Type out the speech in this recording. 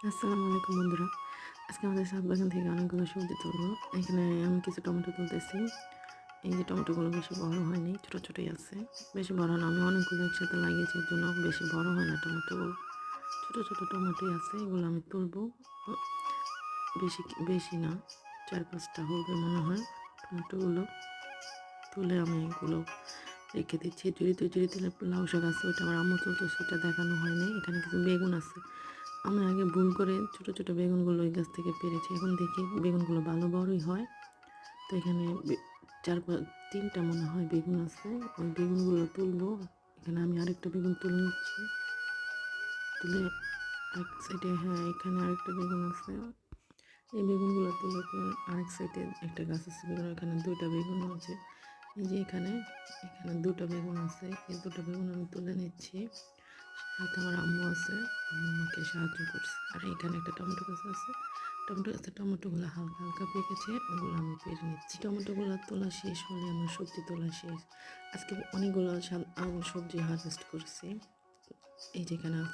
আসসালামু আলাইকুম বন্ধুরা। আজকে আমাদের ছাদ বাগান থেকে অনেকগুলো সবজি তুলবো। এখানে আমি কিছু টমেটো তুলতেছি। এই যে টমেটোগুলো বেশি বড় হয়নি, ছোট ছোটই আছে। বেশি বড় না, আমি অনেকগুলো একসাথে লাগিয়েছি, এর জন্য বেশি বড় হয় না টমেটোগুলো। ছোট ছোট টমেটোই আছে, এগুলো আমি তুলবো। বেশি বেশি না, 4-5টা হবে মনে হয়। টমেটোগুলো তুলে আমি এগুলো রেখে দিচ্ছি। জুড়িতে লাউ শাক আছে, ওইটা আমার আম্মু তুলতেছে, ওটা দেখানো হয়নি। এখানে কিছু বেগুন আছে। আমি আগে ভুল করে ছোট ছোট বেগুনগুলো ওই গাছ থেকে পেরেছি, এখন দেখি বেগুনগুলো ভালো বড়ই হয়। তো এখানে 3টা মনে হয় বেগুন আছে, ওই বেগুনগুলো তুলবো। এখানে আমি আরেকটা বেগুন তুলে নিচ্ছি, তুলে আরেক সাইডে, হ্যাঁ এখানে আরেকটা বেগুন আছে। এই বেগুনগুলো তুলে আরেক সাইডে একটা গাছ আছে বেগুন, এখানে 2টা বেগুন আছে। এই যে এখানে এখানে 2টা বেগুন আছে, এই 2টা বেগুন আমি তুলে নিচ্ছি। সাথে আমার আম্মু আছে, আম্মু আমাকে সাহায্য করছে। আর এখানে একটা টমেটো গাছ আছে, টমেটো গাছের টমেটোগুলো হালকা হালকা পেকেছে, ওগুলো আমি পেরে নিচ্ছি। টমেটোগুলো তোলা শেষ হলে আমার সবজি তোলা শেষ। আজকে অনেকগুলো সবজি হারভেস্ট করছি। এই যেখানে